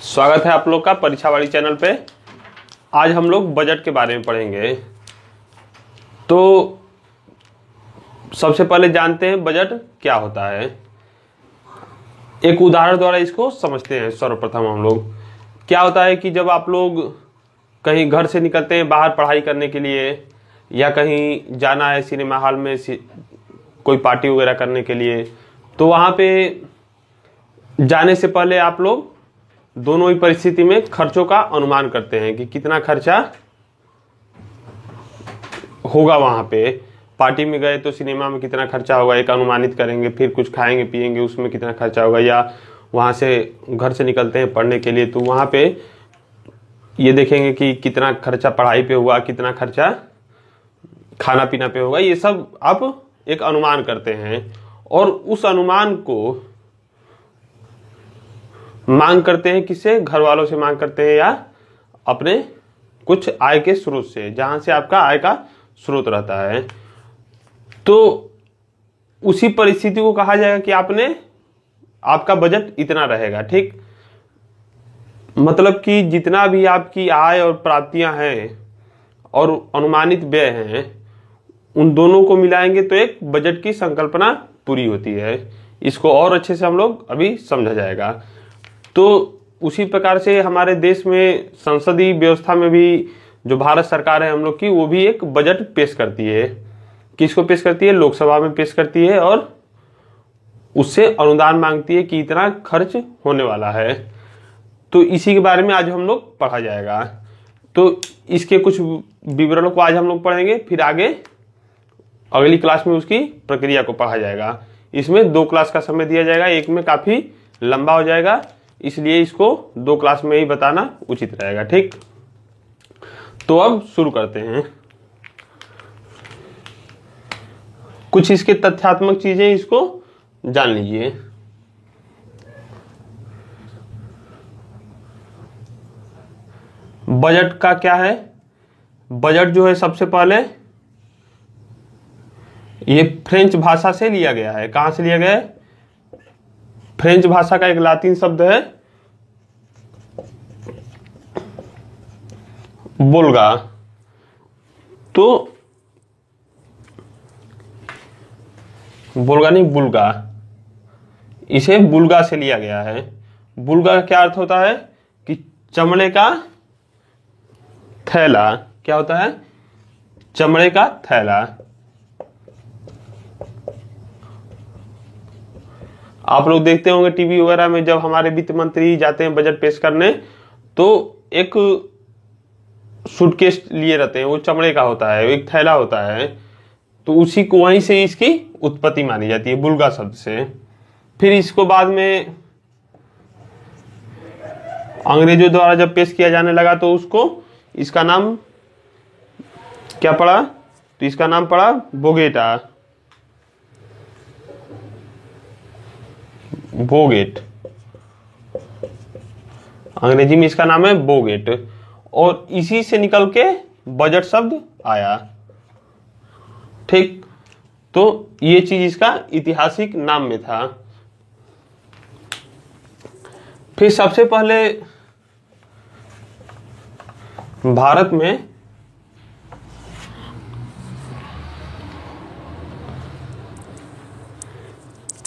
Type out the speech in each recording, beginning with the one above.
स्वागत है आप लोग का परीक्षावाड़ी चैनल पे। आज हम लोग बजट के बारे में पढ़ेंगे। तो सबसे पहले जानते हैं बजट क्या होता है। एक उदाहरण द्वारा इसको समझते हैं। सर्वप्रथम हम लोग क्या होता है कि जब आप लोग कहीं घर से निकलते हैं बाहर पढ़ाई करने के लिए, या कहीं जाना है सिनेमा हॉल में कोई पार्टी वगैरह करने के लिए, तो वहाँ पे जाने से पहले आप लोग दोनों ही परिस्थिति में खर्चों का अनुमान करते हैं कि कितना खर्चा होगा। वहां पे पार्टी में गए तो सिनेमा में कितना खर्चा होगा एक अनुमानित करेंगे, फिर कुछ खाएंगे पिएंगे उसमें कितना खर्चा होगा, या वहां से घर से निकलते हैं पढ़ने के लिए तो वहां पे ये देखेंगे कि कितना खर्चा पढ़ाई पे हुआ, कितना खर्चा खाना पीना पे होगा। ये सब आप एक अनुमान करते हैं और उस अनुमान को मांग करते हैं। किससे? घर वालों से मांग करते हैं, या अपने कुछ आय के स्रोत से, जहां से आपका आय का स्रोत रहता है। तो उसी परिस्थिति को कहा जाएगा कि आपका बजट इतना रहेगा। ठीक, मतलब कि जितना भी आपकी आय और प्राप्तियां हैं और अनुमानित व्यय हैं, उन दोनों को मिलाएंगे तो एक बजट की संकल्पना पूरी होती है। इसको और अच्छे से हम लोग अभी समझा जाएगा। तो उसी प्रकार से हमारे देश में संसदीय व्यवस्था में भी जो भारत सरकार है हम लोग की, वो भी एक बजट पेश करती है। किसको पेश करती है? लोकसभा में पेश करती है और उससे अनुदान मांगती है कि इतना खर्च होने वाला है। तो इसी के बारे में आज हम लोग पढ़ा जाएगा। तो इसके कुछ विवरणों को आज हम लोग पढ़ेंगे, फिर आगे अगली क्लास में उसकी प्रक्रिया को पढ़ा जाएगा। इसमें 2 क्लास का समय दिया जाएगा, एक में काफी लंबा हो जाएगा, इसलिए इसको 2 क्लास में ही बताना उचित रहेगा। ठीक, तो अब शुरू करते हैं। कुछ इसके तथ्यात्मक चीजें इसको जान लीजिए। बजट का क्या है? बजट जो है सबसे पहले ये फ्रेंच भाषा से लिया गया है। कहां से लिया गया है? फ्रेंच भाषा का एक लातिन शब्द है बुल्गा। तो बुल्गा नहीं, बुल्गा, इसे बुल्गा से लिया गया है। बुल्गा का क्या अर्थ होता है कि चमड़े का थैला। क्या होता है? चमड़े का थैला। आप लोग देखते होंगे टीवी वगैरह में जब हमारे वित्त मंत्री जाते हैं बजट पेश करने, तो एक सूटकेस लिए रहते हैं, वो चमड़े का होता है, एक थैला होता है। तो उसी को वहीं से इसकी उत्पत्ति मानी जाती है, बुल्गा शब्द से। फिर इसको बाद में अंग्रेजों द्वारा जब पेश किया जाने लगा तो उसको इसका नाम क्या पड़ा? तो इसका नाम पड़ा बोगेटा, बोगेट। अंग्रेजी में इसका नाम है बोगेट, और इसी से निकल के बजट शब्द आया। ठीक, तो ये चीज इसका ऐतिहासिक नाम में था। फिर सबसे पहले भारत में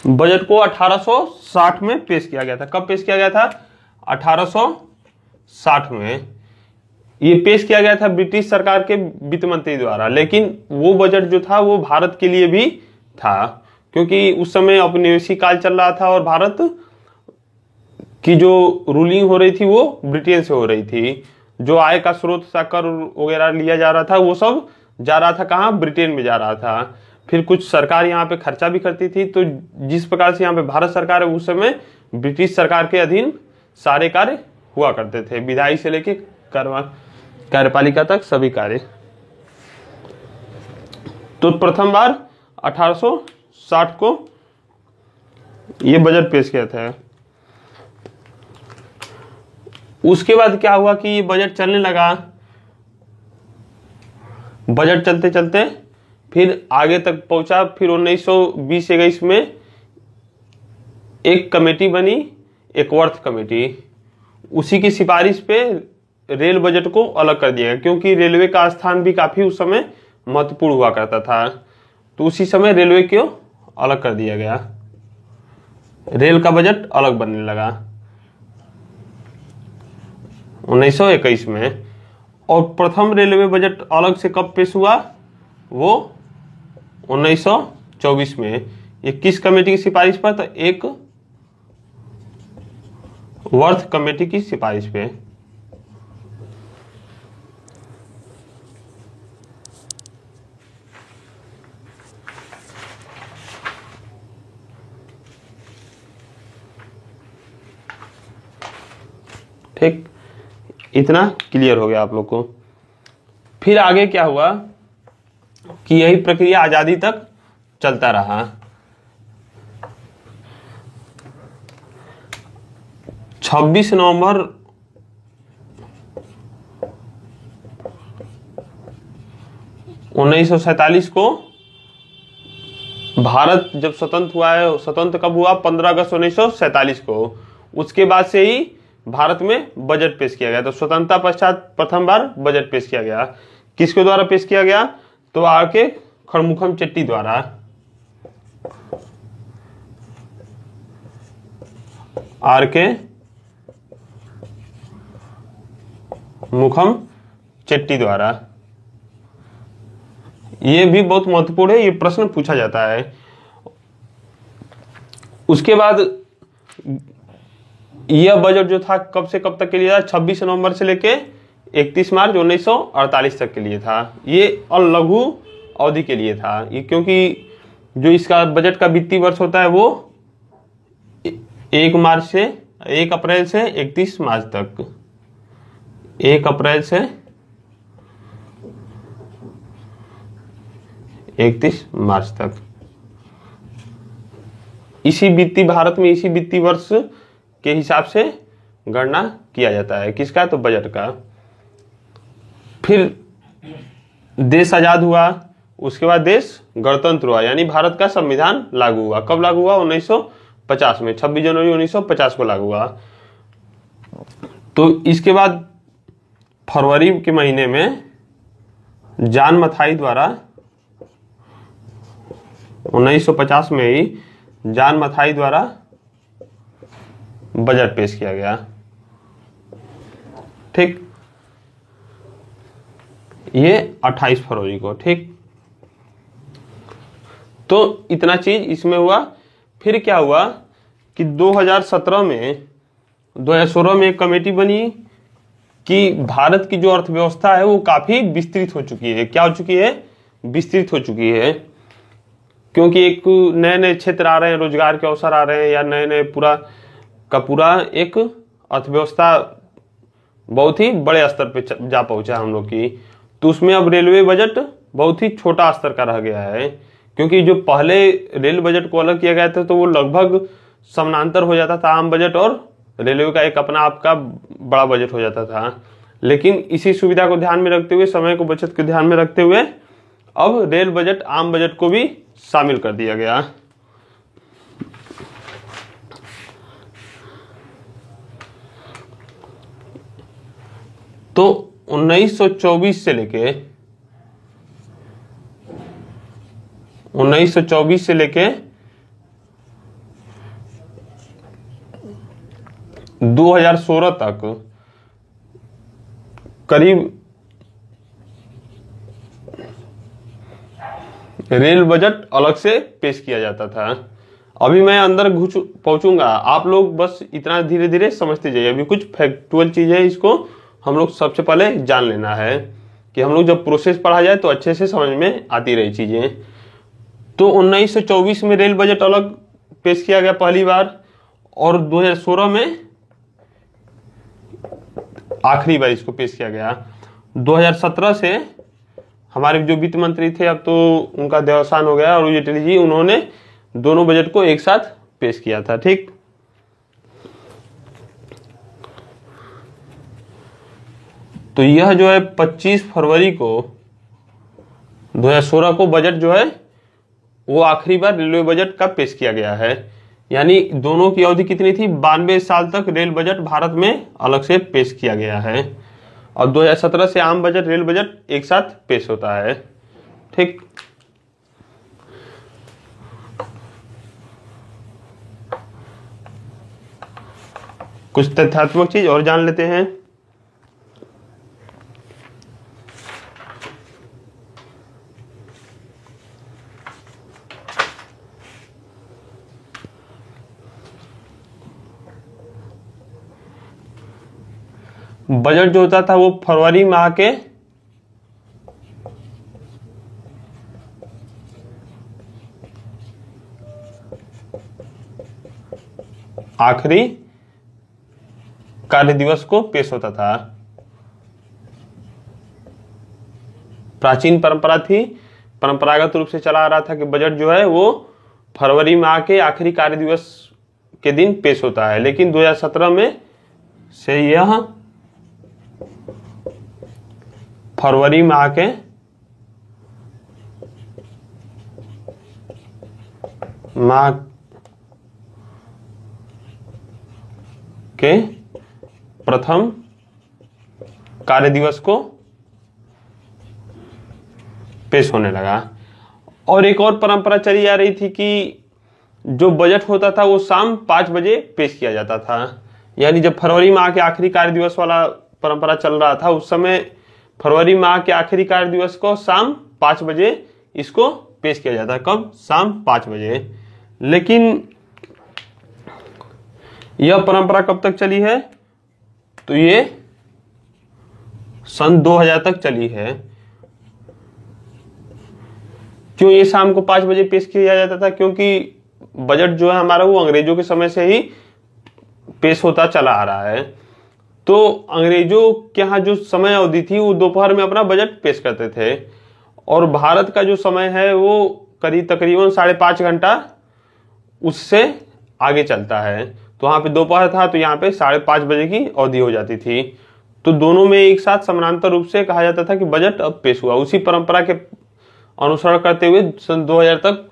बजट को 1860 में पेश किया गया था। कब पेश किया गया था? 1860 में। ये पेश किया गया था ब्रिटिश सरकार के वित्त मंत्री द्वारा, लेकिन वो बजट जो था वो भारत के लिए भी था, क्योंकि उस समय औपनिवेशिक काल चल रहा था और भारत की जो रूलिंग हो रही थी वो ब्रिटेन से हो रही थी। जो आय का स्रोत था, कर वगैरह लिया जा रहा था, वो सब जा रहा था कहाँ? ब्रिटेन में जा रहा था। फिर कुछ सरकार यहाँ पे खर्चा भी करती थी। तो जिस प्रकार से यहाँ पे भारत सरकार है, उस समय ब्रिटिश सरकार के अधीन सारे कार्य हुआ करते थे, विधायी से लेके कार्यपालिका तक सभी कार्य। तो प्रथम बार 1860 को ये बजट पेश किया था। उसके बाद क्या हुआ कि ये बजट चलने लगा। बजट चलते चलते फिर आगे तक पहुंचा। फिर 1920-21 में एक कमेटी बनी, एकवर्थ कमेटी। उसी की सिफारिश पे रेल बजट को अलग कर दिया गया, क्योंकि रेलवे का स्थान भी काफी उस समय महत्वपूर्ण हुआ करता था। तो उसी समय रेलवे को अलग कर दिया गया, रेल का बजट अलग बनने लगा 1921 में। और प्रथम रेलवे बजट अलग से कब पेश हुआ, वो 1924 में। ये किस कमेटी की सिफारिश पर, तो एक वर्थ कमेटी की सिफारिश पे। ठीक, इतना क्लियर हो गया आप लोग को। फिर आगे क्या हुआ कि यही प्रक्रिया आजादी तक चलता रहा। 26 नवंबर 1947 को भारत जब स्वतंत्र हुआ है, स्वतंत्र कब हुआ, 15 अगस्त 1947 को। उसके बाद से ही भारत में बजट पेश किया गया। तो स्वतंत्रता पश्चात प्रथम बार बजट पेश किया गया। किसके द्वारा पेश किया गया, तो आर.के. खड़मुखम चेट्टी द्वारा। आर.के. मुखम चेट्टी द्वारा। ये भी बहुत महत्वपूर्ण है, ये प्रश्न पूछा जाता है। उसके बाद यह बजट जो था कब से कब तक के लिए था, 26 नवंबर से लेके 31 मार्च 1948 तक के लिए था। ये लघु अवधि के लिए था, ये क्योंकि जो इसका बजट का वित्तीय वर्ष होता है वो 1 अप्रैल से 31 मार्च तक, 1 अप्रैल से 31 मार्च तक। इसी वित्तीय भारत में इसी वित्तीय वर्ष के हिसाब से गणना किया जाता है, किसका, तो बजट का। फिर देश आजाद हुआ, उसके बाद देश गणतंत्र हुआ, यानी भारत का संविधान लागू हुआ। कब लागू हुआ, 1950 में, 26 जनवरी 1950 को लागू हुआ। तो इसके बाद फरवरी के महीने में जॉन मथाई द्वारा 1950 में ही जॉन मथाई द्वारा बजट पेश किया गया। ठीक, ये 28 फरवरी को। ठीक, तो इतना चीज इसमें हुआ। फिर क्या हुआ कि 2016 में एक कमेटी बनी कि भारत की जो अर्थव्यवस्था है वो काफी विस्तृत हो चुकी है। क्या हो चुकी है, विस्तृत हो चुकी है, क्योंकि एक नए नए क्षेत्र आ रहे हैं, रोजगार के अवसर आ रहे हैं, या नए नए पूरा का पूरा एक अर्थव्यवस्था बहुत ही बड़े स्तर पे जा पहुंचा हम लोग की। तो उसमें अब रेलवे बजट बहुत ही छोटा स्तर का रह गया है, क्योंकि जो पहले रेल बजट को अलग किया गया था तो वो लगभग समानांतर हो जाता था आम बजट और रेलवे का एक अपना आपका बड़ा बजट हो जाता था। लेकिन इसी सुविधा को ध्यान में रखते हुए, समय को बचत को ध्यान में रखते हुए अब रेल बजट आम बजट को भी शामिल कर दिया गया। तो 1924 से लेके 2016 तक करीब रेल बजट अलग से पेश किया जाता था। अभी मैं अंदर पहुंचूंगा, आप लोग बस इतना धीरे धीरे समझते जाइए। अभी कुछ फैक्चुअल चीज है, इसको हम लोग सबसे पहले जान लेना है कि हम लोग जब प्रोसेस पढ़ा जाए तो अच्छे से समझ में आती रही चीजें। तो 1924 में रेल बजट अलग पेश किया गया पहली बार, और 2016 में आखिरी बार इसको पेश किया गया। 2017 से हमारे जो वित्त मंत्री थे, अब तो उनका देहावसान हो गया, और जेटली जी, उन्होंने दोनों बजट को एक साथ पेश किया था। ठीक, तो यह जो है 25 फरवरी को 2016 को बजट जो है वो आखिरी बार रेलवे बजट का पेश किया गया है। यानी दोनों की अवधि कितनी थी, 92 साल तक रेल बजट भारत में अलग से पेश किया गया है। और 2017 से आम बजट, रेल बजट एक साथ पेश होता है। ठीक, कुछ तथ्यात्मक चीज और जान लेते हैं। बजट जो होता था वो फरवरी माह के आखिरी कार्य दिवस को पेश होता था। प्राचीन परंपरा थी, परंपरागत रूप से चला आ रहा था कि बजट जो है वो फरवरी माह के आखिरी कार्य दिवस के दिन पेश होता है। लेकिन 2017 में से यह फरवरी माह के प्रथम कार्य दिवस को पेश होने लगा। और एक और परंपरा चली आ रही थी कि जो बजट होता था वो शाम 5 बजे पेश किया जाता था। यानी जब फरवरी माह के आखिरी कार्य दिवस वाला परंपरा चल रहा था, उस समय फरवरी माह के आखिरी कार्य दिवस को शाम 5 बजे इसको पेश किया जाता है। कब? शाम 5 बजे। लेकिन यह परंपरा कब तक चली है? तो ये सन 2000 तक चली है। क्यों ये शाम को 5 बजे पेश किया जाता था? क्योंकि बजट जो है हमारा वो अंग्रेजों के समय से ही पेश होता चला आ रहा है। तो अंग्रेजों के यहाँ जो समय अवधि थी वो दोपहर में अपना बजट पेश करते थे, और भारत का जो समय है वो तकरीबन 5.5 घंटा उससे आगे चलता है। तो वहां पे दोपहर था, तो यहाँ पे 5:30 बजे की अवधि हो जाती थी। तो दोनों में एक साथ समानांतर रूप से कहा जाता था कि बजट अब पेश हुआ। उसी परंपरा के अनुसरण करते हुए सन 2000 तक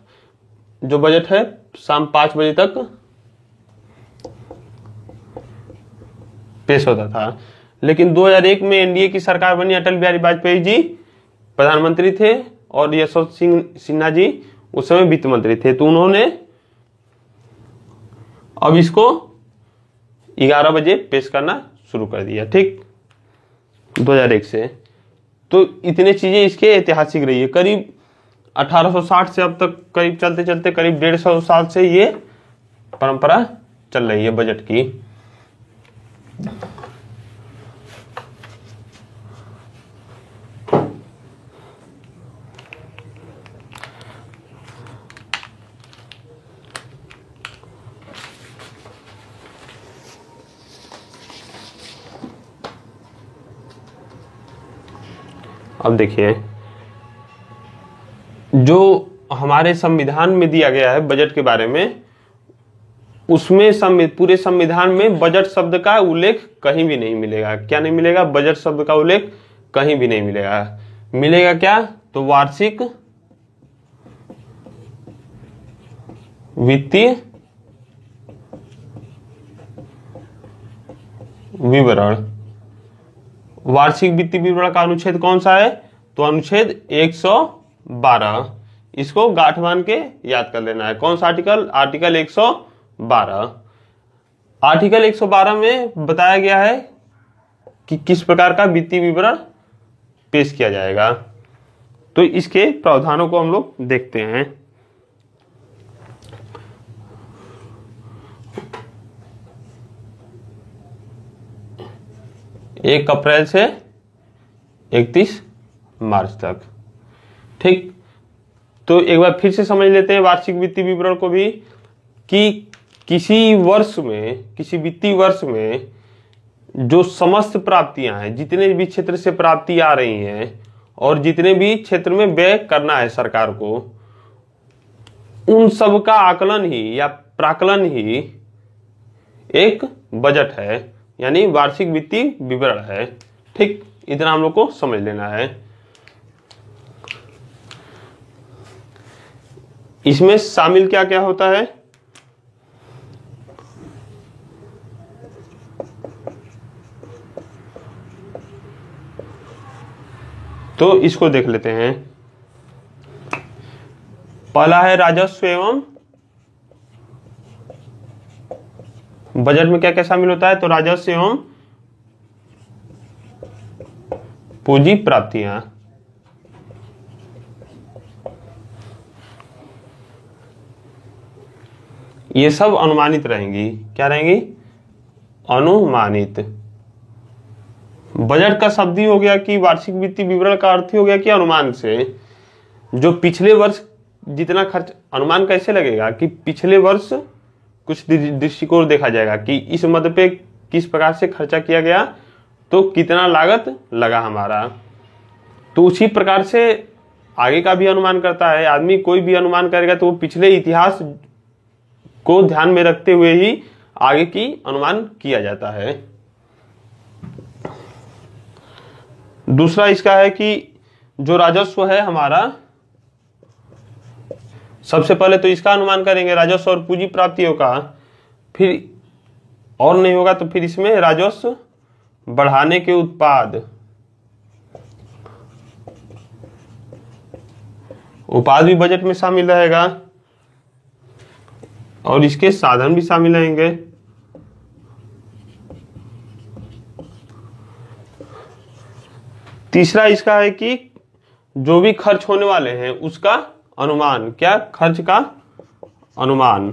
जो बजट है शाम 5 बजे तक पेश होता था। लेकिन 2001 में एनडीए की सरकार बनी, अटल बिहारी वाजपेयी जी प्रधानमंत्री थे और यशवंत सिन्हा जी उस समय वित्त मंत्री थे। तो उन्होंने अब इसको 11 बजे पेश करना शुरू कर दिया। ठीक, 2001 से। तो इतने चीजें इसके ऐतिहासिक रही है। करीब 1860 से अब तक करीब चलते चलते करीब 150 साल से ये परंपरा चल रही है बजट की। अब देखिए, जो हमारे संविधान में दिया गया है बजट के बारे में, उसमें पूरे संविधान में बजट शब्द का उल्लेख कहीं भी नहीं मिलेगा। क्या नहीं मिलेगा? बजट शब्द का उल्लेख कहीं भी नहीं मिलेगा। मिलेगा क्या? तो वार्षिक वित्तीय विवरण। वार्षिक वित्तीय विवरण का अनुच्छेद कौन सा है? तो अनुच्छेद 112। इसको गांठ बांध के याद कर लेना है। कौन सा आर्टिकल? आर्टिकल 112। आर्टिकल 112 में बताया गया है कि किस प्रकार का वित्तीय विवरण पेश किया जाएगा। तो इसके प्रावधानों को हम लोग देखते हैं। 1 अप्रैल से 31 मार्च तक। ठीक, तो एक बार फिर से समझ लेते हैं वार्षिक वित्तीय विवरण को भी, कि किसी वर्ष में, किसी वित्तीय वर्ष में जो समस्त प्राप्तियां हैं, जितने भी क्षेत्र से प्राप्ति आ रही हैं और जितने भी क्षेत्र में व्यय करना है सरकार को, उन सब का आकलन ही या प्राकलन ही एक बजट है, यानी वार्षिक वित्तीय विवरण है। ठीक, इतना हम लोग को समझ लेना है। इसमें शामिल क्या क्या होता है? तो इसको देख लेते हैं। पहला है राजस्व एवं बजट में क्या क्या शामिल होता है, तो राजस्व एवं पूंजी प्राप्तियां, ये सब अनुमानित रहेंगी। क्या रहेंगी? अनुमानित। बजट का शब्द ही हो गया कि वार्षिक वित्तीय विवरण का अर्थ ही हो गया कि अनुमान से जो पिछले वर्ष जितना खर्च, अनुमान कैसे लगेगा कि पिछले वर्ष कुछ दृष्टिकोण देखा जाएगा कि इस मद पे किस प्रकार से खर्चा किया गया, तो कितना लागत लगा हमारा, तो उसी प्रकार से आगे का भी अनुमान करता है आदमी। कोई भी अनुमान करेगा तो वो पिछले इतिहास को ध्यान में रखते हुए ही आगे की अनुमान किया जाता है। दूसरा इसका है कि जो राजस्व है हमारा, सबसे पहले तो इसका अनुमान करेंगे राजस्व और पूंजी प्राप्तियों का, फिर और नहीं होगा तो फिर इसमें राजस्व बढ़ाने के उत्पाद भी बजट में शामिल रहेगा और इसके साधन भी शामिल रहेंगे। तीसरा इसका है कि जो भी खर्च होने वाले हैं उसका अनुमान, क्या? खर्च का अनुमान।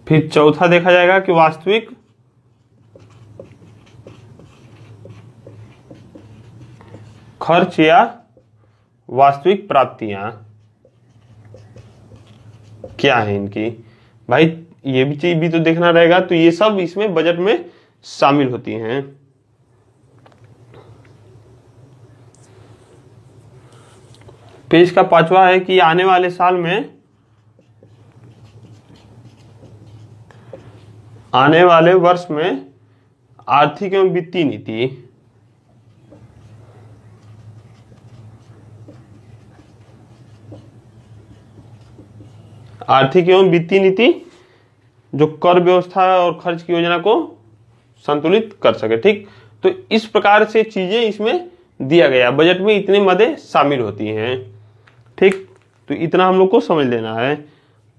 फिर चौथा देखा जाएगा कि वास्तविक खर्च या वास्तविक प्राप्तियां क्या है इनकी। भाई ये भी चीज भी तो देखना रहेगा, तो ये सब इसमें बजट में शामिल होती हैं। पेज का पांचवा है कि आने वाले साल में, आने वाले वर्ष में आर्थिक एवं वित्तीय नीति, आर्थिक एवं वित्तीय नीति जो कर व्यवस्था और खर्च की योजना को संतुलित कर सके। ठीक, तो इस प्रकार से चीजें इसमें दिया गया। बजट में इतने मदें शामिल होती हैं। ठीक, तो इतना हम लोग को समझ लेना है।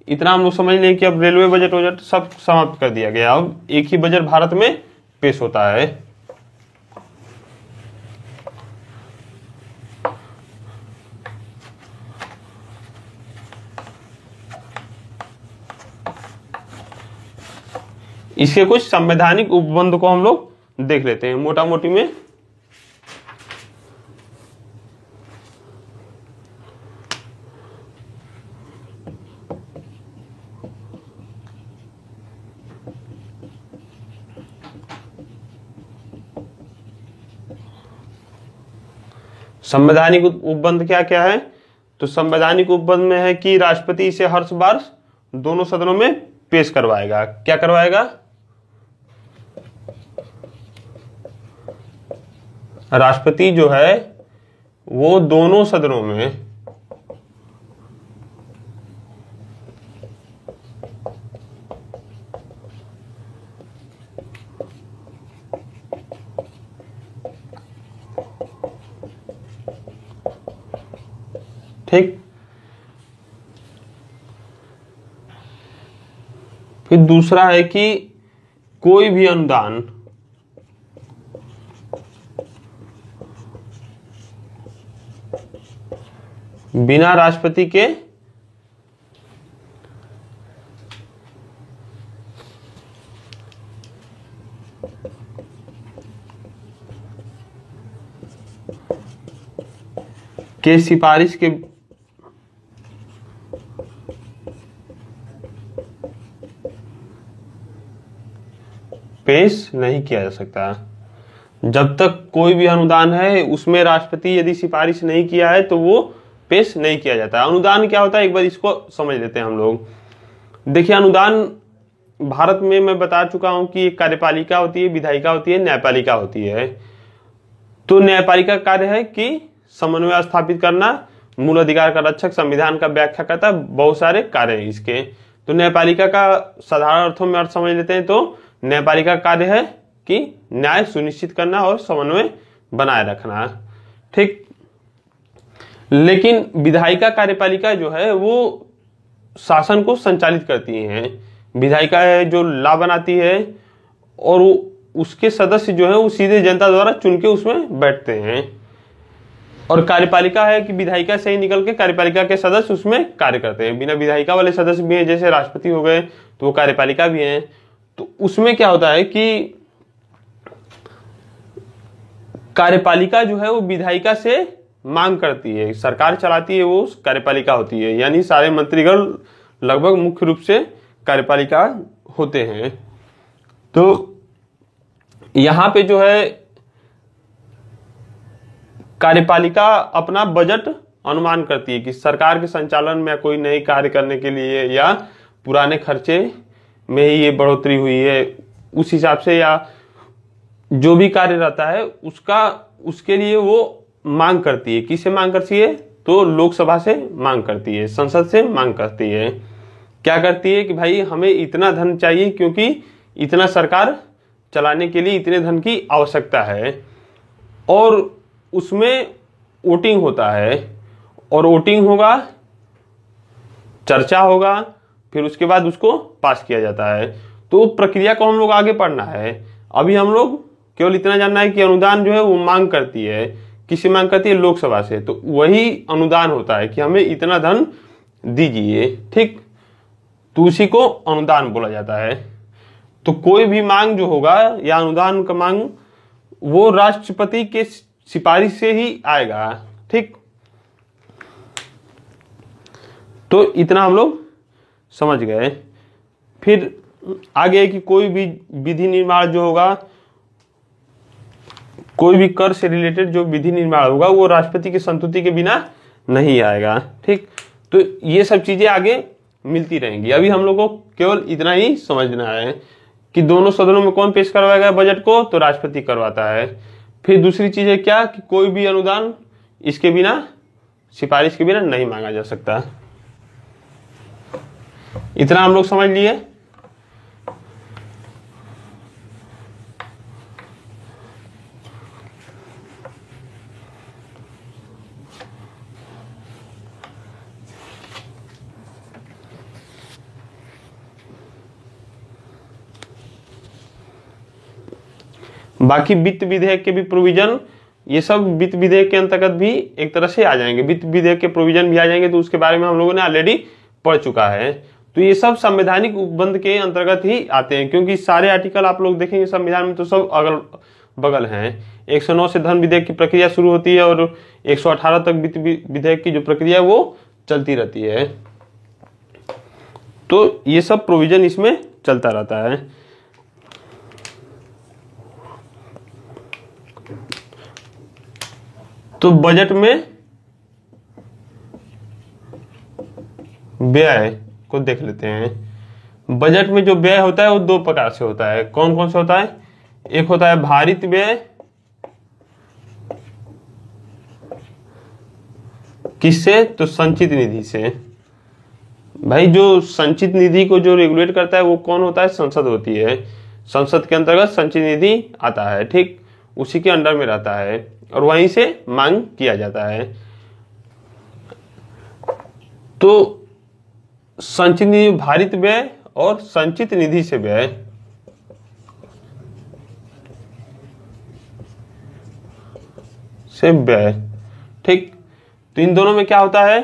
इतना हम लोग समझ लें कि अब रेलवे बजट सब समाप्त कर दिया गया। अब एक ही बजट भारत में पेश होता है। इसके कुछ संवैधानिक उपबंध को हम लोग देख लेते हैं मोटा मोटी में। संवैधानिक उपबंध क्या क्या है, तो संवैधानिक उपबंध में है कि राष्ट्रपति इसे हर वर्ष दोनों सदनों में पेश करवाएगा। क्या करवाएगा? राष्ट्रपति जो है वो दोनों सदनों में ठीक। फिर दूसरा है कि कोई भी अनुदान बिना राष्ट्रपति के सिफारिश के पेश नहीं किया जा सकता। जब तक कोई भी अनुदान है उसमें राष्ट्रपति यदि सिफारिश नहीं किया है तो वो पेश नहीं किया जाता। अनुदान क्या होता है एक बार इसको समझ लेते हैं हम लोग। देखिए, अनुदान भारत में मैं बता चुका हूं कि एक कार्यपालिका होती है, विधायिका होती है, न्यायपालिका होती है। तो न्यायपालिका का कार्य है कि समन्वय स्थापित करना, मूल अधिकार का रक्षक, संविधान का व्याख्याकर्ता, बहुत सारे कार्य हैं इसके। तो न्यायपालिका का साधारण अर्थों में अर्थ समझ लेते हैं। तो न्यायपालिका का कार्य है कि न्याय सुनिश्चित करना और समन्वय बनाए रखना, ठीक। लेकिन विधायिका कार्यपालिका जो है वो शासन को संचालित करती हैं। विधायिका है जो लॉ बनाती है और उसके सदस्य जो है वो सीधे जनता द्वारा चुन के उसमें बैठते हैं। और कार्यपालिका है कि विधायिका से ही निकल के कार्यपालिका के सदस्य उसमें कार्य करते हैं। बिना विधायिका वाले सदस्य भी हैं, जैसे राष्ट्रपति हो गए तो वो कार्यपालिका भी हैं। तो उसमें क्या होता है कि कार्यपालिका जो है वो विधायिका से मांग करती है, सरकार चलाती है, वो कार्यपालिका होती है। यानी सारे मंत्रीगण लगभग मुख्य रूप से कार्यपालिका होते हैं। तो यहां पे जो है कार्यपालिका अपना बजट अनुमान करती है कि सरकार के संचालन में कोई नए कार्य करने के लिए या पुराने खर्चे में ही ये बढ़ोतरी हुई है, उस हिसाब से या जो भी कार्य रहता है उसके लिए वो मांग करती है। किससे मांग करती है? तो लोकसभा से मांग करती है, संसद से मांग करती है। क्या करती है कि भाई हमें इतना धन चाहिए क्योंकि इतना सरकार चलाने के लिए इतने धन की आवश्यकता है। और उसमें वोटिंग होता है और वोटिंग होगा, चर्चा होगा, फिर उसके बाद उसको पास किया जाता है। तो प्रक्रिया को हम लोग आगे पढ़ना है। अभी हम लोग केवल इतना जानना है कि अनुदान जो है वो मांग करती है। किससे मांग करती है? लोकसभा से। तो वही अनुदान होता है कि हमें इतना धन दीजिए, ठीक। तो उसी को अनुदान बोला जाता है। तो कोई भी मांग जो होगा या अनुदान का मांग वो राष्ट्रपति के सिफारिश से ही आएगा, ठीक। तो इतना हम लोग समझ गए। फिर आगे कि कोई भी विधि निर्माण जो होगा, कोई भी कर से रिलेटेड जो विधि निर्माण होगा वो राष्ट्रपति की संस्तुति के बिना नहीं आएगा, ठीक। तो ये सब चीजें आगे मिलती रहेंगी। अभी हम लोग को केवल इतना ही समझना है कि दोनों सदनों में कौन पेश करवाएगा बजट को? तो राष्ट्रपति करवाता है। फिर दूसरी चीज है क्या कि कोई भी अनुदान इसके बिना, सिफारिश के बिना नहीं मांगा जा सकता। इतना हम लोग समझ लिए। बाकी वित्त विधेयक के भी प्रोविजन, ये सब वित्त विधेयक के अंतर्गत भी एक तरह से आ जाएंगे। वित्त विधेयक के प्रोविजन भी आ जाएंगे, तो उसके बारे में हम लोगों ने ऑलरेडी पढ़ चुका है। तो ये सब संवैधानिक उपबंध के अंतर्गत ही आते हैं, क्योंकि सारे आर्टिकल आप लोग देखेंगे संविधान में तो सब अगल बगल हैं। 109 से धन विधेयक की प्रक्रिया शुरू होती है और 118 तक वित्त विधेयक की जो प्रक्रिया है वो चलती रहती है। तो ये सब प्रोविजन इसमें चलता रहता है। तो बजट में व्यय को देख लेते हैं। बजट में जो व्यय होता है वो दो प्रकार से होता है। कौन कौन से होता है? एक होता है भारित व्यय। किससे? तो संचित निधि से। भाई जो संचित निधि को जो रेगुलेट करता है वो कौन होता है? संसद होती है। संसद के अंतर्गत संचित निधि आता है, ठीक। उसी के अंडर में रहता है और वहीं से मांग किया जाता है। तो संचित निधि, भारित व्यय और संचित निधि से व्यय। ठीक। तो इन दोनों में क्या होता है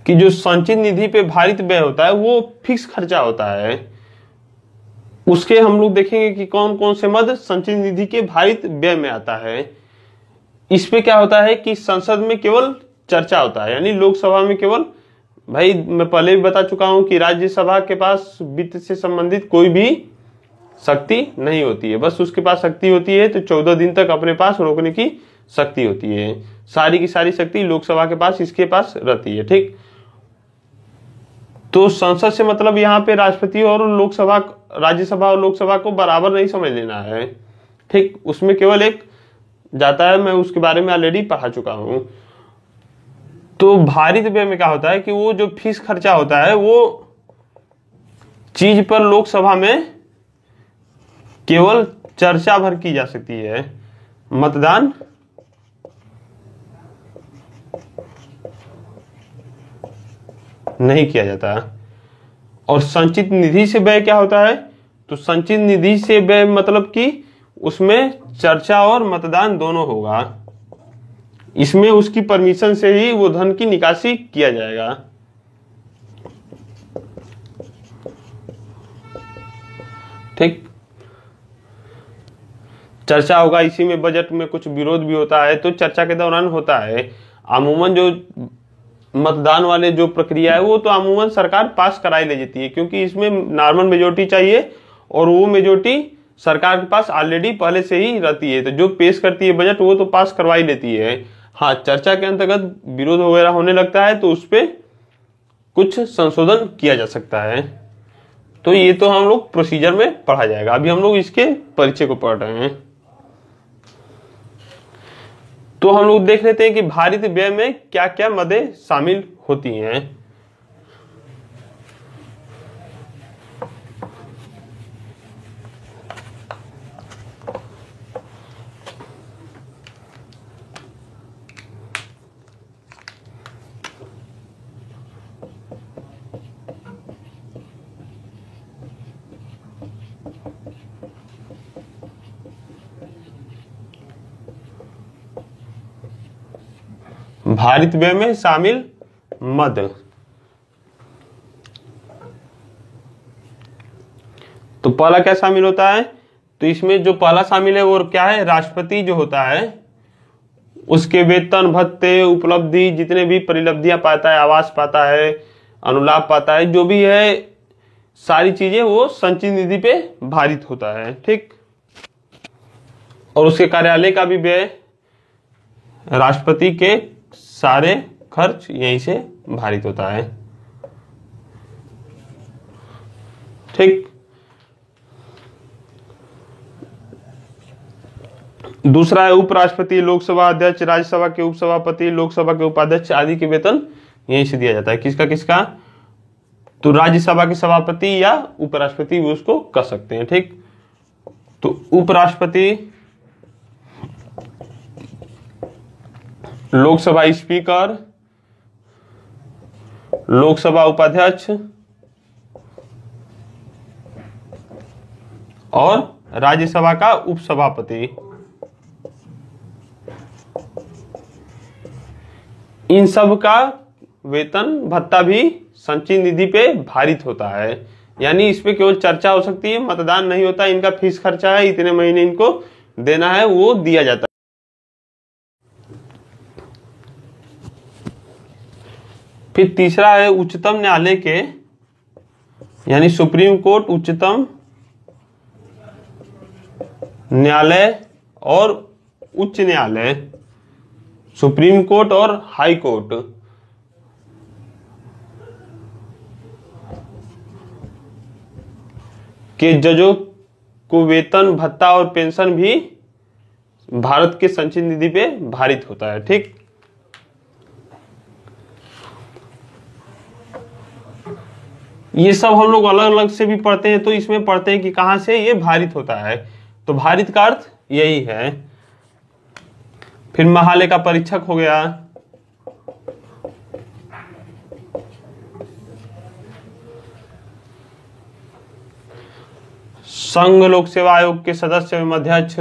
कि जो संचित निधि पे भारित व्यय होता है वो फिक्स खर्चा होता है। उसके हम लोग देखेंगे कि कौन कौन से मद संचित निधि के भारित व्यय में आता है। इस पे क्या होता है कि संसद में केवल चर्चा होता है, यानी लोकसभा में केवल, भाई मैं पहले भी बता चुका हूं कि राज्यसभा के पास वित्त से संबंधित कोई भी शक्ति नहीं होती है। बस उसके पास शक्ति होती है तो 14 दिन तक अपने पास रोकने की शक्ति होती है। सारी की सारी शक्ति लोकसभा के पास, इसके पास रहती है, ठीक। तो संसद से मतलब यहाँ पे राष्ट्रपति और लोकसभा, राज्यसभा और लोकसभा को बराबर नहीं समझ लेना है, ठीक। उसमें केवल एक जाता है, मैं उसके बारे में ऑलरेडी पढ़ा चुका हूं। तो भारित व्यय में क्या होता है कि वो जो फीस खर्चा होता है वो चीज पर लोकसभा में केवल चर्चा भर की जा सकती है, मतदान नहीं किया जाता। और संचित निधि से व्यय क्या होता है, तो संचित निधि से व्यय मतलब कि उसमें चर्चा और मतदान दोनों होगा, इसमें उसकी परमिशन से ही वो धन की निकासी किया जाएगा। ठीक, चर्चा होगा, इसी में बजट में कुछ विरोध भी होता है तो चर्चा के दौरान होता है। अमूमन जो मतदान वाले जो प्रक्रिया है वो तो अमूमन सरकार पास कराई ले जाती है, क्योंकि इसमें नॉर्मल मेजोरिटी चाहिए और वो मेजोरिटी सरकार के पास ऑलरेडी पहले से ही रहती है, तो जो पेश करती है बजट वो तो पास करवाई लेती है। हाँ, चर्चा के अंतर्गत विरोध वगैरह होने लगता है तो उस पर कुछ संशोधन किया जा सकता है। तो ये तो हम लोग प्रोसीजर में पढ़ा जाएगा, अभी हम लोग इसके परिचय को पढ़ रहे हैं। तो हम लोग देख लेते हैं कि भारित व्यय में क्या क्या मदें शामिल होती हैं। भारित व्यय में शामिल मद, तो पहला क्या शामिल होता है, तो इसमें जो पहला शामिल है वो क्या है, राष्ट्रपति जो होता है उसके वेतन भत्ते उपलब्धि जितने भी परिलब्धियां पाता है, आवास पाता है, अनुलाभ पाता है, जो भी है सारी चीजें वो संचित निधि पे भारित होता है। ठीक, और उसके कार्यालय का भी व्यय, राष्ट्रपति के सारे खर्च यहीं से भारित होता है। ठीक, दूसरा है उपराष्ट्रपति, लोकसभा अध्यक्ष, राज्यसभा के उपसभापति, लोकसभा के उपाध्यक्ष आदि के वेतन यहीं से दिया जाता है। किसका किसका, तो राज्यसभा के सभापति या उपराष्ट्रपति भी उसको कह सकते हैं। ठीक, तो उपराष्ट्रपति, लोकसभा स्पीकर, लोकसभा उपाध्यक्ष और राज्यसभा का उपसभापति, इन सब का वेतन भत्ता भी संचित निधि पे भारित होता है। यानी इस पे केवल चर्चा हो सकती है, मतदान नहीं होता, इनका फीस खर्चा है, इतने महीने इनको देना है, वो दिया जाता है। फिर तीसरा है उच्चतम न्यायालय के, यानी सुप्रीम कोर्ट, उच्चतम न्यायालय और उच्च न्यायालय, सुप्रीम कोर्ट और हाई कोर्ट के जजों को वेतन भत्ता और पेंशन भी भारत के संचित निधि पे भारित होता है। ठीक, ये सब हम लोग अलग अलग से भी पढ़ते हैं, तो इसमें पढ़ते हैं कि कहां से ये भारित होता है, तो भारित का अर्थ यही है। फिर महालय का परीक्षक हो गया, संघ लोक सेवा आयोग के सदस्य एवं अध्यक्ष,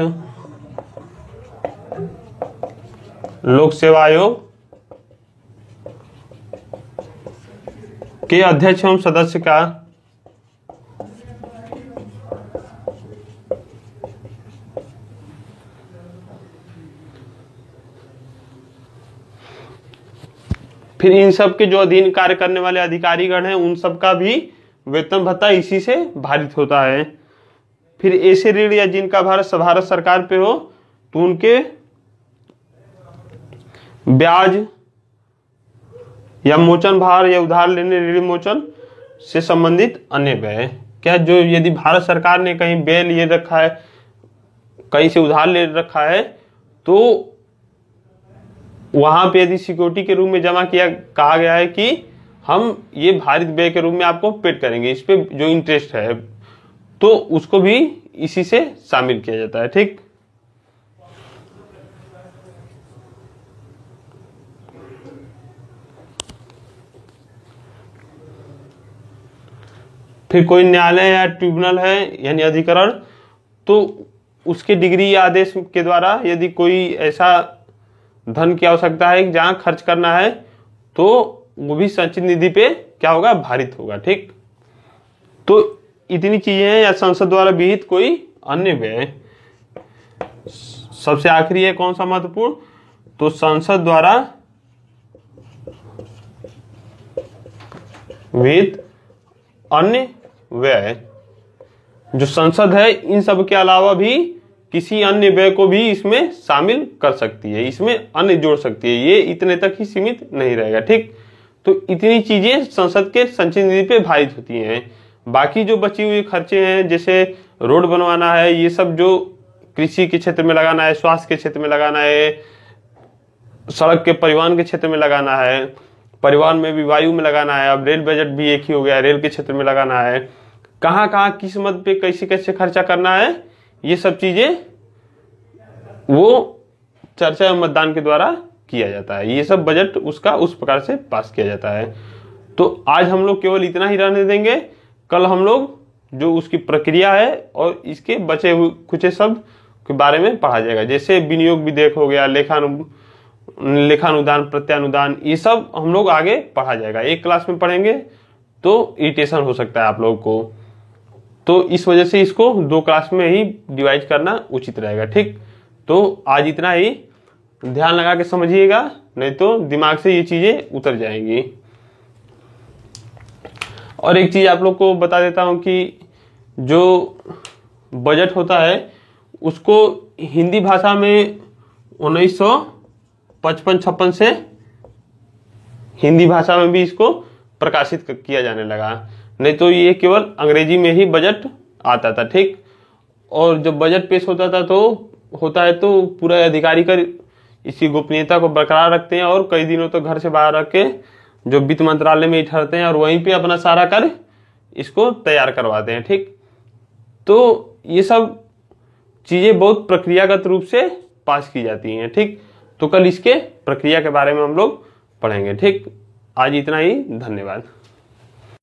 लोक सेवा आयोग के अध्यक्ष एवं सदस्य का फिर इन सब के जो अधीन कार्य करने वाले अधिकारीगण हैं उन सब का भी वेतन भत्ता इसी से भारित होता है। फिर ऐसे ऋण या जिनका भारत सरकार पे हो तो उनके ब्याज या मोचन भार या उधार लेने ऋण मोचन से संबंधित अन्य व्यय, क्या जो यदि भारत सरकार ने कहीं व्यय लिए रखा है, कहीं से उधार ले रखा है, तो वहां पे यदि सिक्योरिटी के रूप में जमा किया, कहा गया है कि हम ये भारित व्यय के रूप में आपको पेड करेंगे, इस पे जो इंटरेस्ट है, तो उसको भी इसी से शामिल किया जाता है। ठीक, फिर कोई न्यायालय या ट्रिब्यूनल है यानी अधिकरण, तो उसके डिग्री या आदेश के द्वारा यदि कोई ऐसा धन की आवश्यकता है जहां खर्च करना है, तो वो भी संचित निधि पे क्या होगा, भारित होगा। ठीक, तो इतनी चीजें हैं, या संसद द्वारा विहित कोई अन्य व्यय। सबसे आखिरी है कौन सा महत्वपूर्ण, तो संसद द्वारा विहित अन्य व्यय। जो संसद है इन सब के अलावा भी किसी अन्य व्यय को भी इसमें शामिल कर सकती है, इसमें अन्य जोड़ सकती है, ये इतने तक ही सीमित नहीं रहेगा। ठीक, तो इतनी चीजें संसद के संचित निधि पे भारित होती हैं। बाकी जो बची हुई खर्चे हैं, जैसे रोड बनवाना है, ये सब जो कृषि के क्षेत्र में लगाना है, स्वास्थ्य के क्षेत्र में लगाना है, सड़क के परिवहन के क्षेत्र में लगाना है, परिवहन में भी वायु में लगाना है, अब रेल बजट भी एक ही हो गया, रेल के क्षेत्र में लगाना है, कहाँ कहाँ किस मद पे कैसे कैसे खर्चा करना है, ये सब चीजें वो चर्चा एवं मतदान के द्वारा किया जाता है। ये सब बजट उसका उस प्रकार से पास किया जाता है। तो आज हम लोग केवल इतना ही रहने देंगे, कल हम लोग जो उसकी प्रक्रिया है और इसके बचे हुए कुछ शब्द के बारे में पढ़ा जाएगा, जैसे विनियोग विधेयक हो गया, लेखानुदान, प्रत्यानुदान, ये सब हम लोग आगे पढ़ा जाएगा। एक क्लास में पढ़ेंगे तो इरिटेशन हो सकता है आप लोगों को, तो इस वजह से इसको 2 क्लास में ही डिवाइड करना उचित रहेगा। ठीक, तो आज इतना ही, ध्यान लगा के समझिएगा, नहीं तो दिमाग से ये चीजें उतर जाएंगी। और एक चीज आप लोग को बता देता हूं कि जो बजट होता है उसको हिंदी भाषा में 1955-56 से हिंदी भाषा में भी इसको प्रकाशित किया जाने लगा, नहीं तो ये केवल अंग्रेजी में ही बजट आता था। ठीक, और जब बजट पेश होता था तो पूरा अधिकारी कर इसी गोपनीयता को बरकरार रखते हैं और कई दिनों तक घर से बाहर रख के जो वित्त मंत्रालय में ठहरते हैं और वहीं पे अपना सारा कर इसको तैयार करवाते हैं। ठीक, तो ये सब चीजें बहुत प्रक्रियागत रूप से पास की जाती हैं। ठीक, तो कल इसके प्रक्रिया के बारे में हम लोग पढ़ेंगे। ठीक, आज इतना ही, धन्यवाद।